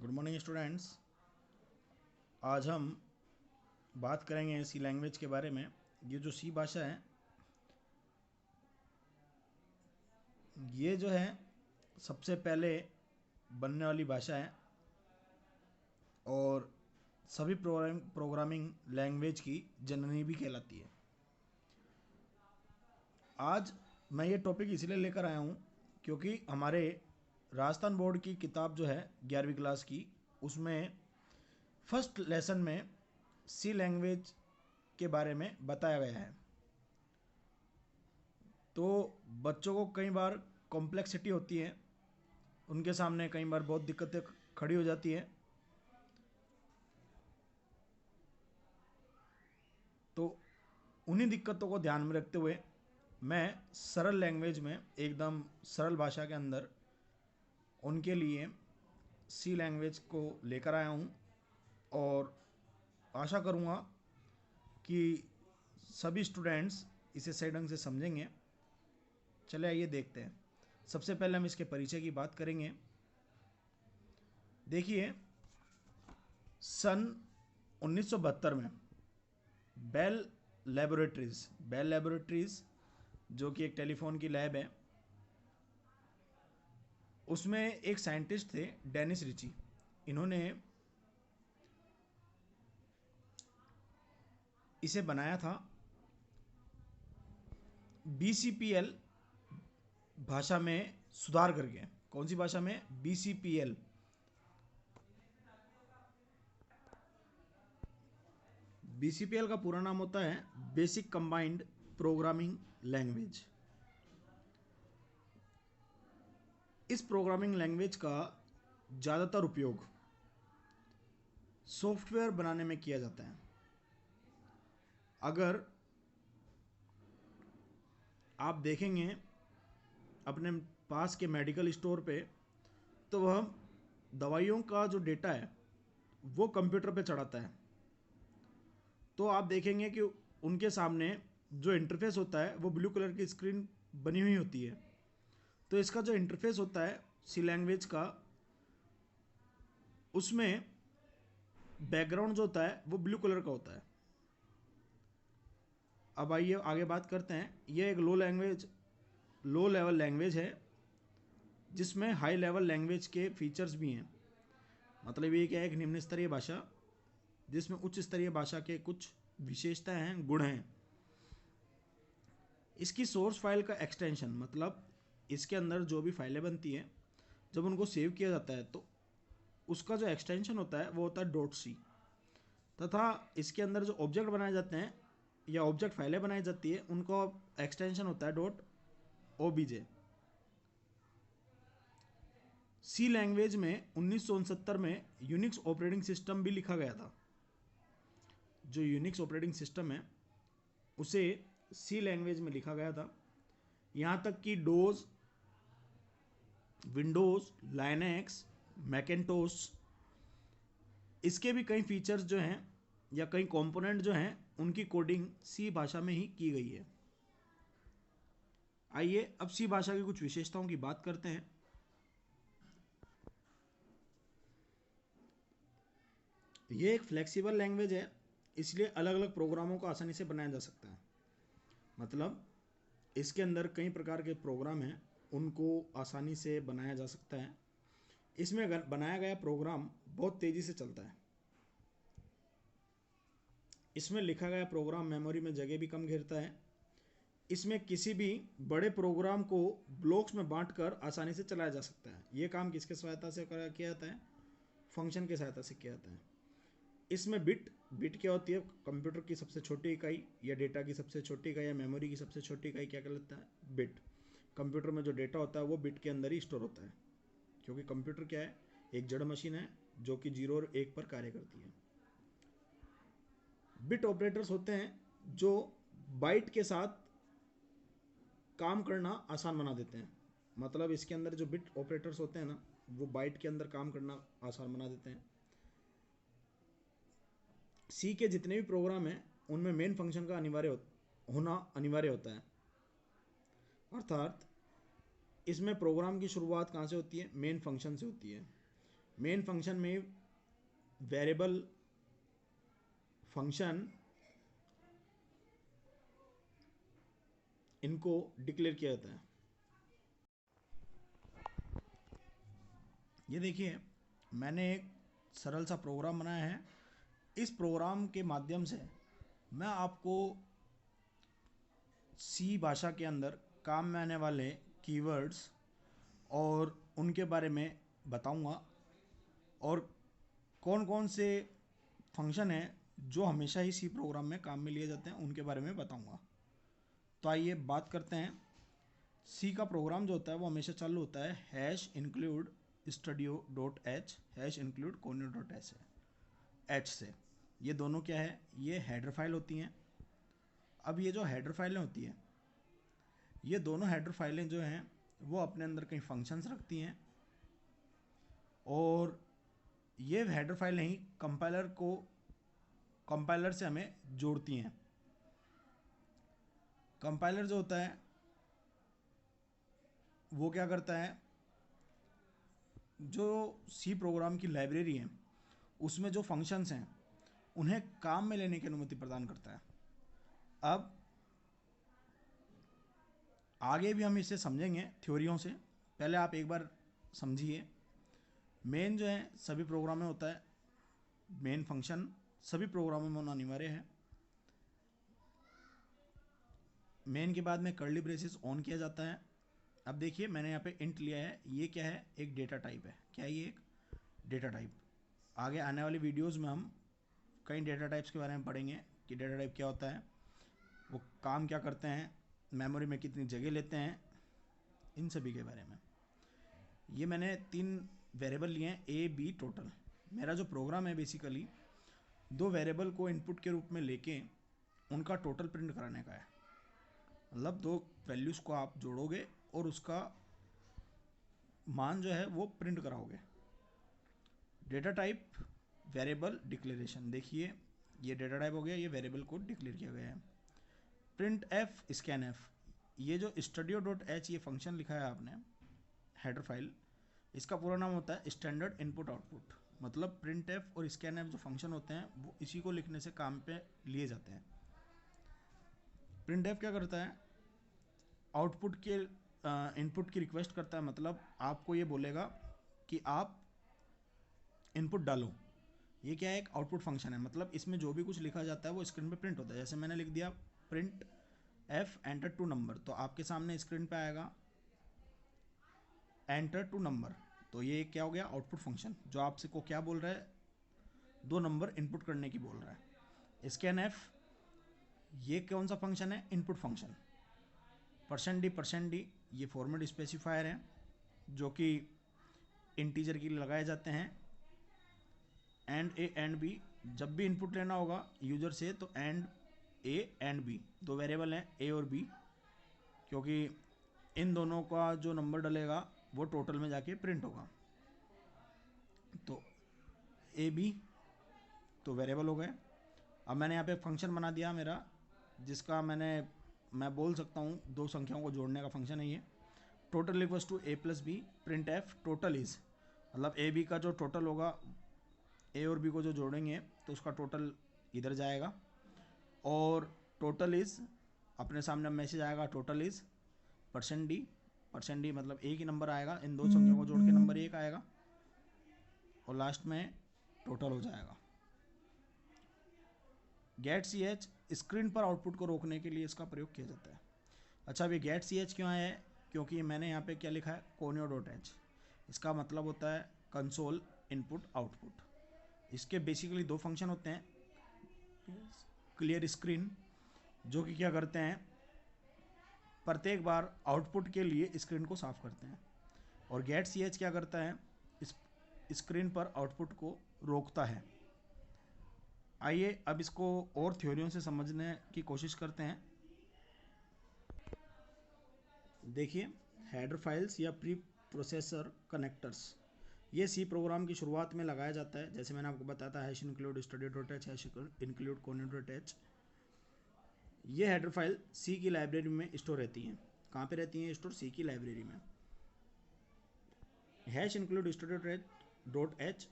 Good morning students. आज हम बात करेंगे सी लैंग्वेज के बारे में। ये जो सी भाषा है, ये जो है सबसे पहले बनने वाली भाषा है और सभी प्रोग्रामिंग लैंग्वेज की जननी भी कहलाती है। आज मैं ये टॉपिक इसलिए लेकर आया हूँ क्योंकि हमारे राजस्थान बोर्ड की किताब जो है 11वीं क्लास की, उसमें फर्स्ट लेसन में सी लैंग्वेज के बारे में बताया गया है। तो बच्चों को कई बार कॉम्प्लेक्सिटी होती है, उनके सामने कई बार बहुत दिक्कतें खड़ी हो जाती है। तो उन्हीं दिक्कतों को ध्यान में रखते हुए मैं सरल लैंग्वेज में, एकदम सरल भाषा के अंदर उनके लिए सी लैंग्वेज को लेकर आया हूँ और आशा करूँगा कि सभी स्टूडेंट्स इसे सही ढंग से समझेंगे। चले आइए देखते हैं। सबसे पहले हम इसके परिचय की बात करेंगे। देखिए, सन 1972 में बेल लैबोरेटरीज जो कि एक टेलीफोन की लैब है, उसमें एक साइंटिस्ट थे डेनिस रिची। इन्होंने इसे बनाया था BCPL भाषा में सुधार करके। कौन सी भाषा में? BCPL। BCPL का पूरा नाम होता है बेसिक कंबाइंड प्रोग्रामिंग लैंग्वेज। इस प्रोग्रामिंग लैंग्वेज का ज़्यादातर उपयोग सॉफ्टवेयर बनाने में किया जाता है। अगर आप देखेंगे अपने पास के मेडिकल स्टोर पे, तो वह दवाइयों का जो डेटा है वो कंप्यूटर पे चढ़ाता है। तो आप देखेंगे कि उनके सामने जो इंटरफेस होता है वो ब्लू कलर की स्क्रीन बनी हुई होती है। तो इसका जो इंटरफेस होता है सी लैंग्वेज का, उसमें बैकग्राउंड जो होता है वो ब्लू कलर का होता है। अब आइए आगे बात करते हैं। यह एक लो लेवल लैंग्वेज है जिसमें हाई लेवल लैंग्वेज के फीचर्स भी हैं। मतलब ये क्या है, एक निम्न स्तरीय भाषा जिसमें उच्च स्तरीय भाषा के कुछ विशेषताएं हैं, गुण हैं। इसकी सोर्स फाइल का एक्सटेंशन, मतलब इसके अंदर जो भी फाइलें बनती हैं, जब उनको सेव किया जाता है तो उसका जो एक्सटेंशन होता है वो होता है .c। तथा इसके अंदर जो ऑब्जेक्ट बनाए जाते हैं या ऑब्जेक्ट फाइलें बनाई जाती है, उनका एक्सटेंशन होता है .obj। सी लैंग्वेज में 1969 में यूनिक्स ऑपरेटिंग सिस्टम भी लिखा गया था। जो यूनिक्स ऑपरेटिंग सिस्टम है उसे सी लैंग्वेज में लिखा गया था। यहाँ तक कि डोज, विंडोज, लाइनक्स, मैकेंटोस, इसके भी कई फीचर्स जो हैं या कई कंपोनेंट जो हैं उनकी कोडिंग सी भाषा में ही की गई है। आइए अब सी भाषा की कुछ विशेषताओं की बात करते हैं। ये एक फ्लेक्सिबल लैंग्वेज है, इसलिए अलग अलग प्रोग्रामों को आसानी से बनाया जा सकता है। मतलब इसके अंदर कई प्रकार के प्रोग्राम हैं, उनको आसानी से बनाया जा सकता है। इसमें अगर बनाया गया प्रोग्राम बहुत तेज़ी से चलता है। इसमें लिखा गया प्रोग्राम मेमोरी में जगह भी कम घेरता है। इसमें किसी भी बड़े प्रोग्राम को ब्लॉक्स में बांटकर आसानी से चलाया जा सकता है। ये काम किसके सहायता से किया जाता है? फंक्शन की सहायता से किया जाता है। इसमें बिट क्या होती है? कंप्यूटर की सबसे छोटी इकाई या डेटा की सबसे छोटी इकाई या मेमोरी की सबसे छोटी इकाई क्या कहलाता है? बिट। कंप्यूटर में जो डेटा होता है वो बिट के अंदर ही स्टोर होता है, क्योंकि कंप्यूटर क्या है? एक जड़ मशीन है जो कि 0 और 1 पर कार्य करती है। बिट ऑपरेटर्स होते हैं जो बाइट के साथ काम करना आसान बना देते हैं। मतलब इसके अंदर जो बिट ऑपरेटर्स होते हैं ना, वो बाइट के अंदर काम करना आसान बना देते हैं। सी के जितने भी प्रोग्राम हैं उनमें मेन फंक्शन का होना अनिवार्य होता है। अर्थात इसमें प्रोग्राम की शुरुआत कहाँ से होती है? मेन फंक्शन से होती है। मेन फंक्शन में वेरिएबल फंक्शन इनको डिक्लेयर किया जाता है। ये देखिए मैंने एक सरल सा प्रोग्राम बनाया है। इस प्रोग्राम के माध्यम से मैं आपको सी भाषा के अंदर काम में आने वाले कीवर्ड्स और उनके बारे में बताऊंगा, और कौन कौन से फंक्शन हैं जो हमेशा ही सी प्रोग्राम में काम में लिए जाते हैं उनके बारे में बताऊंगा। तो आइए बात करते हैं। सी का प्रोग्राम जो होता है वो हमेशा चालू होता है hash include studio dot H hash include conio dot H से। ये दोनों क्या है, ये हेडर फाइल होती हैं। अब ये जो हेडर फाइलें होती हैं, ये दोनों हेडर फाइलें जो हैं वो अपने अंदर कई फंक्शंस रखती हैं, और ये हेडर फाइलें ही कंपाइलर से हमें जोड़ती हैं। कंपाइलर जो होता है वो क्या करता है, जो सी प्रोग्राम की लाइब्रेरी है उसमें जो फंक्शंस हैं उन्हें काम में लेने की अनुमति प्रदान करता है। अब आगे भी हम इसे समझेंगे थ्योरियों से, पहले आप एक बार समझिए। मेन जो है सभी प्रोग्राम में होता है, मेन फंक्शन सभी प्रोग्रामों में होना अनिवार्य है। मेन के बाद में कर्ली ब्रेसेस ऑन किया जाता है। अब देखिए मैंने यहाँ पे इंट लिया है, ये क्या है, एक डेटा टाइप है। क्या है ये, एक डेटा टाइप। आगे आने वाली वीडियोस में हम कई डेटा टाइप्स के बारे में पढ़ेंगे कि डेटा टाइप क्या होता है, वो काम क्या करते हैं, मेमोरी में कितनी जगह लेते हैं, इन सभी के बारे में। ये मैंने 3 वेरिएबल लिए हैं, ए बी टोटल। मेरा जो प्रोग्राम है बेसिकली 2 वेरिएबल को इनपुट के रूप में लेके उनका टोटल प्रिंट कराने का है। मतलब 2 वैल्यूज़ को आप जोड़ोगे और उसका मान जो है वो प्रिंट कराओगे। डेटा टाइप वेरिएबल डिक्लेरेशन, देखिए ये डेटा टाइप हो गया, ये वेरिएबल को डिक्लेयर किया गया है। प्रिंट एफ स्कैन एफ, ये जो स्टूडियो डॉट एच ये फंक्शन लिखा है आपने हेडर फाइल, इसका पूरा नाम होता है स्टैंडर्ड इनपुट आउटपुट। मतलब प्रिंट एफ और स्कैन एफ जो फंक्शन होते हैं वो इसी को लिखने से काम पे लिए जाते हैं। प्रिंट एफ क्या करता है, आउटपुट के इनपुट की रिक्वेस्ट करता है। मतलब आपको ये बोलेगा कि आप इनपुट डालो। ये क्या है, एक आउटपुट फंक्शन है। मतलब इसमें जो भी कुछ लिखा जाता है वो स्क्रीन पे प्रिंट होता है। जैसे मैंने लिख दिया print f enter two number, तो आपके सामने स्क्रीन पे आएगा एंटर टू नंबर। तो ये क्या हो गया, आउटपुट फंक्शन, जो आपसे को क्या बोल रहा है, 2 नंबर इनपुट करने की बोल रहा है। स्कैन एफ ये कौन सा फंक्शन है, इनपुट फंक्शन। %d ये फॉर्मेट स्पेसिफायर है जो कि इंटीजर के लिए लगाए जाते हैं। एंड ए एंड बी, जब भी इनपुट लेना होगा यूजर से तो and a and b, 2 variable हैं ए और बी, क्योंकि इन दोनों का जो नंबर डलेगा वो टोटल में जाके प्रिंट होगा। तो ए बी तो वेरिएबल हो गए। अब मैंने यहाँ पे फंक्शन बना दिया मेरा, जिसका मैं बोल सकता हूँ 2 संख्याओं को जोड़ने का फंक्शन है ये। Total equals to a plus b, print f total is, मतलब ए बी का जो टोटल होगा, ए और बी को जो जोड़ेंगे तो उसका टोटल इधर जाएगा। और टोटल इज अपने सामने मैसेज आएगा, टोटल इज %d मतलब एक ही नंबर आएगा, इन 2 संख्याओं को जोड़ के नंबर 1 आएगा, और लास्ट में टोटल हो जाएगा। गेट सी एच स्क्रीन पर आउटपुट को रोकने के लिए इसका प्रयोग किया जाता है। अच्छा, अब ये गेट सी एच क्यों है, क्योंकि मैंने यहाँ पे क्या लिखा है, कोनियो डॉट एच। इसका मतलब होता है कंसोल इनपुट आउटपुट। इसके बेसिकली 2 फंक्शन होते हैं, क्लियर स्क्रीन जो कि क्या करते हैं, प्रत्येक बार आउटपुट के लिए स्क्रीन को साफ करते हैं, और गेट सी एच क्या करता है, इस स्क्रीन पर आउटपुट को रोकता है। आइए अब इसको और थ्योरियों से समझने की कोशिश करते हैं। देखिए हेडर फाइल्स या प्री प्रोसेसर कनेक्टर्स, ये सी प्रोग्राम की शुरुआत में लगाया जाता है। जैसे मैंने आपको बताया था hash include studio dot H, hash include conio dot H. ये हेडर फाइल सी की लाइब्रेरी में स्टोर रहती हैं। कहाँ पे रहती हैं स्टोर, सी की लाइब्रेरी में। Hash include studio dot H dot H,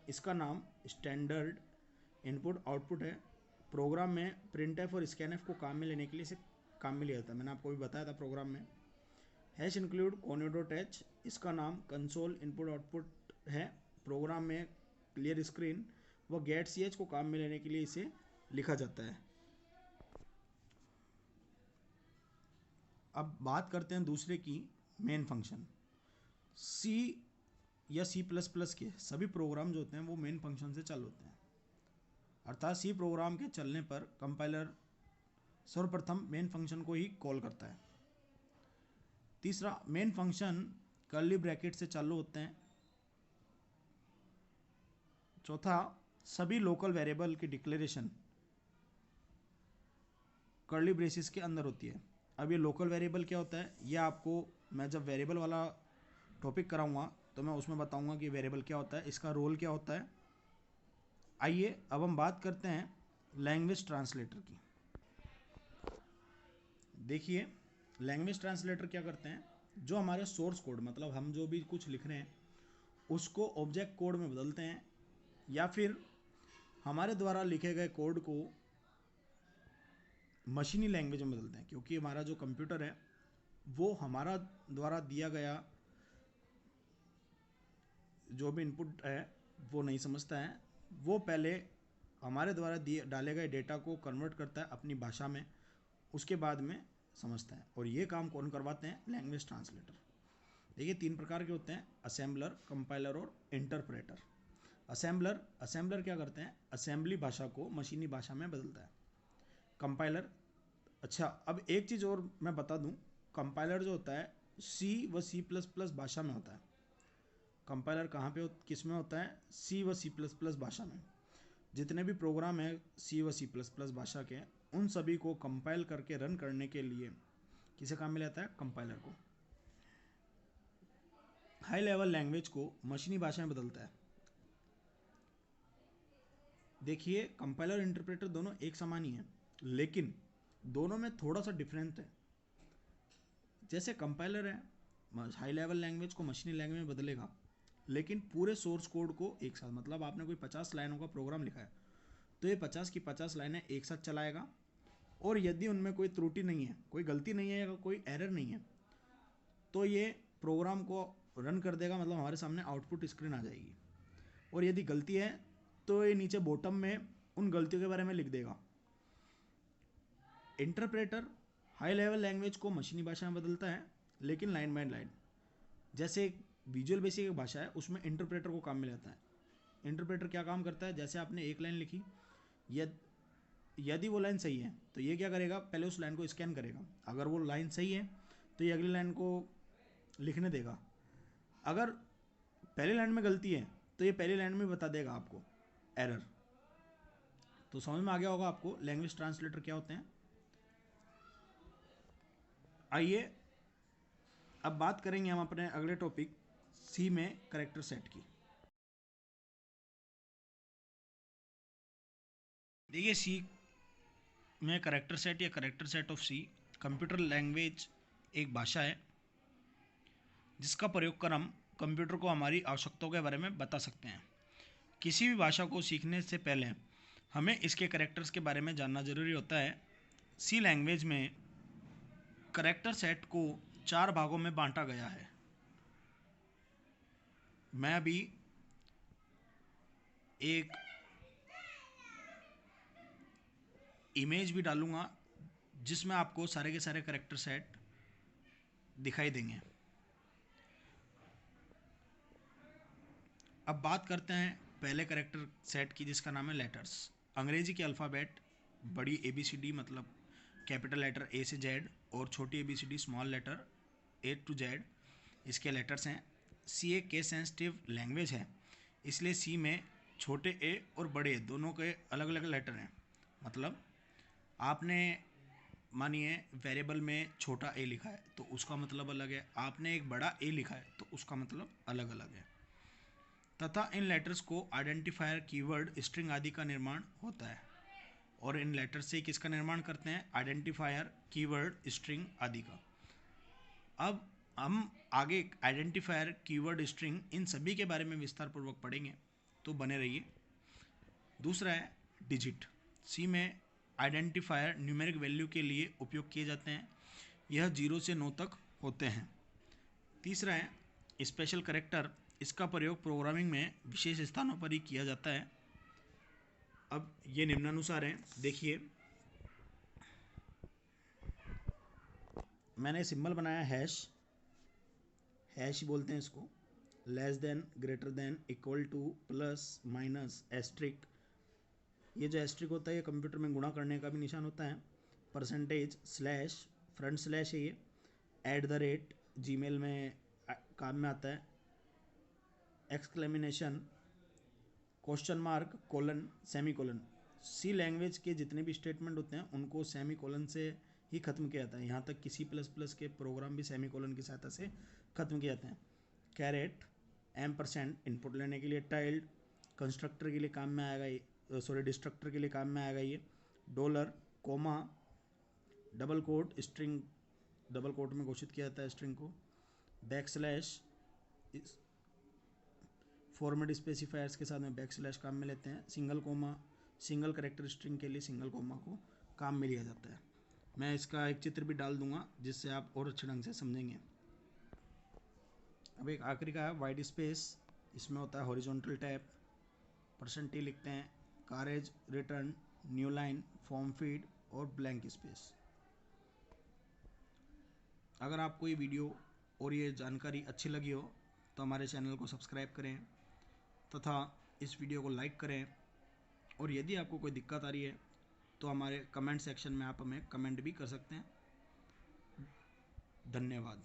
इसका नाम स्टैंडर्ड इनपुट आउटपुट है। प्रोग्राम में प्रिंट एफ और स्कैन एफ को काम में लेने के लिए इसे काम में लिया जाता है, मैंने आपको भी बताया था प्रोग्राम में। हैश इंक्लूड कोन्यो डॉट एच, इसका नाम कंसोल इनपुट आउटपुट है। प्रोग्राम में क्लियर स्क्रीन व गेट सी एच को काम में लेने के लिए इसे लिखा जाता है। अब बात करते हैं दूसरे की, मेन फंक्शन। सी या सी प्लस प्लस के सभी प्रोग्राम जो होते हैं वो मेन फंक्शन से चालू होते हैं, अर्थात सी प्रोग्राम के चलने पर कंपाइलर सर्वप्रथम मेन फंक्शन को ही कॉल करता है। तीसरा, मेन फंक्शन कर्ली ब्रैकेट से चालू होते हैं। चौथा, सभी लोकल वेरिएबल की डिक्लेरेशन कर्ली ब्रेसिस के अंदर होती है। अब ये लोकल वेरिएबल क्या होता है, ये आपको मैं जब वेरिएबल वाला टॉपिक कराऊंगा तो मैं उसमें बताऊंगा कि वेरिएबल क्या होता है, इसका रोल क्या होता है। आइए अब हम बात करते हैं लैंग्वेज ट्रांसलेटर की। देखिए, लैंग्वेज ट्रांसलेटर क्या करते हैं, जो हमारे सोर्स कोड मतलब हम जो भी कुछ लिख रहे हैं उसको ऑब्जेक्ट कोड में बदलते हैं, या फिर हमारे द्वारा लिखे गए कोड को मशीनी लैंग्वेज में बदलते हैं, क्योंकि हमारा जो कंप्यूटर है वो हमारा द्वारा दिया गया जो भी इनपुट है वो नहीं समझता है, वो पहले हमारे द्वारा दिए डाले गए डेटा को कन्वर्ट करता है अपनी भाषा में, उसके बाद में समझता है। और ये काम कौन करवाते हैं, लैंग्वेज ट्रांसलेटर। देखिए, 3 प्रकार के होते हैं, असेंबलर, कंपाइलर और इंटरप्रेटर। असेंबलर क्या करते हैं, असेंबली भाषा को मशीनी भाषा में बदलता है। कंपाइलर, अच्छा अब एक चीज़ और मैं बता दूं, कंपाइलर जो होता है सी व सी प्लस प्लस भाषा में होता है। कंपाइलर कहाँ पे किस में होता है, सी व सी प्लस प्लस भाषा में। जितने भी प्रोग्राम है सी व सी प्लस प्लस भाषा के, उन सभी को कंपाइल करके रन करने के लिए किसे काम में लेता है, कंपाइलर को। हाई लेवल लैंग्वेज को मशीनी भाषा में बदलता है। देखिए, कंपाइलर और इंटरप्रेटर दोनों एक समान ही हैं, लेकिन दोनों में थोड़ा सा डिफरेंस है। जैसे कंपाइलर है, हाई लेवल लैंग्वेज को मशीनी लैंग्वेज में बदलेगा, लेकिन पूरे सोर्स कोड को एक साथ, मतलब आपने कोई 50 लाइनों का प्रोग्राम लिखा है तो ये 50 की 50 लाइनें एक साथ चलाएगा, और यदि उनमें कोई त्रुटि नहीं है, कोई गलती नहीं है या कोई एरर नहीं है, तो ये प्रोग्राम को रन कर देगा, मतलब हमारे सामने आउटपुट स्क्रीन आ जाएगी। और यदि गलती है तो ये नीचे बॉटम में उन गलतियों के बारे में लिख देगा। इंटरप्रेटर हाई लेवल लैंग्वेज को मशीनी भाषा में बदलता है, लेकिन लाइन बाय लाइन। जैसे विजुअल बेसिक एक भाषा है, उसमें इंटरप्रेटर को काम में लेता है। इंटरप्रेटर क्या काम करता है, जैसे आपने एक लाइन लिखी, यदि वो लाइन सही है तो ये क्या करेगा, पहले उस लाइन को स्कैन करेगा, अगर वो लाइन सही है तो ये अगली लाइन को लिखने देगा। अगर पहली लाइन में गलती है तो ये पहली लाइन में बता देगा आपको एरर। तो समझ में आ गया होगा आपको लैंग्वेज ट्रांसलेटर क्या होते हैं। आइए अब बात करेंगे हम अपने अगले टॉपिक सी में कैरेक्टर सेट की। देखिए, सी में कैरेक्टर सेट या character set of C computer language एक भाषा है जिसका प्रयोग कर हम कंप्यूटर को हमारी आवश्यकताओं के बारे में बता सकते हैं। किसी भी भाषा को सीखने से पहले हमें इसके कैरेक्टर्स के बारे में जानना जरूरी होता है। सी लैंग्वेज में कैरेक्टर सेट को 4 भागों में बांटा गया है। मैं अभी एक इमेज भी डालूंगा जिसमें आपको सारे के सारे कैरेक्टर सेट दिखाई देंगे। अब बात करते हैं पहले कैरेक्टर सेट की, जिसका नाम है लेटर्स। अंग्रेजी के अल्फ़ाबेट बड़ी ABCD मतलब कैपिटल लेटर A से Z और छोटी ABCD small letter A to Z इसके लेटर्स हैं। सी एक केस सेंसिटिव लैंग्वेज है, इसलिए सी में छोटे a और बड़े a दोनों के अलग अलग लेटर हैं। मतलब आपने मानिए वेरिएबल में छोटा a लिखा है तो उसका मतलब अलग है, आपने एक बड़ा a लिखा है तो उसका मतलब अलग अलग है। तथा इन लेटर्स को आइडेंटिफायर, कीवर्ड, स्ट्रिंग आदि का निर्माण होता है। और इन लेटर से किसका निर्माण करते हैं, आइडेंटिफायर, कीवर्ड, स्ट्रिंग आदि का। अब हम आगे आइडेंटिफायर, कीवर्ड, स्ट्रिंग, इन सभी के बारे में विस्तार पूर्वक पढ़ेंगे, तो बने रहिए। दूसरा है डिजिट। सी में आइडेंटिफायर न्यूमेरिक वैल्यू के लिए उपयोग किए जाते हैं, यह 0 से 9 तक होते हैं। तीसरा है स्पेशल कैरेक्टर, इसका प्रयोग प्रोग्रामिंग में विशेष स्थानों पर ही किया जाता है। अब ये निम्नानुसार हैं, देखिए मैंने सिंबल बनाया हैश, हैश बोलते हैं इसको, less than, greater than, equal to, plus, minus, asterisk. ये जो एस्ट्रिक होता है ये कंप्यूटर में गुणा करने का भी निशान होता है। परसेंटेज, स्लैश, फ्रंट स्लैश है ये, एट द रेट, जीमेल में काम में आता है, exclamation, question mark, colon, semi colon. C language के जितने भी स्टेटमेंट होते हैं उनको सेमी कोलन से ही खत्म किया जाता है। यहाँ तक कि C++ के प्रोग्राम भी सेमी कोलन की सहायता से खत्म किए जाते हैं। कैरेट, %, इनपुट लेने के लिए, टाइल्ड, कंस्ट्रक्टर के लिए काम में आएगा ये, डिस्ट्रक्टर के लिए काम में आएगा ये, dollar, comma, double quote, string double quote में घोषित किया जाता है स्ट्रिंग को, बैकस्लैश, फॉर्मेट स्पेसिफायर्स के साथ में बैकस्लैश काम में लेते हैं, single comma, single character string के लिए सिंगल कोमा को काम में लिया जाता है। मैं इसका एक चित्र भी डाल दूंगा जिससे आप और अच्छे ढंग से समझेंगे। अब एक आखिरी का है वाइड स्पेस, इसमें होता है हॉरिजॉन्टल टैब, %T लिखते हैं, carriage, return, new line, form feed और ब्लैंक स्पेस। अगर आपको ये वीडियो और ये जानकारी अच्छी लगी हो तो हमारे चैनल को सब्सक्राइब करें तथा इस वीडियो को लाइक करें, और यदि आपको कोई दिक्कत आ रही है तो हमारे कमेंट सेक्शन में आप हमें कमेंट भी कर सकते हैं। धन्यवाद।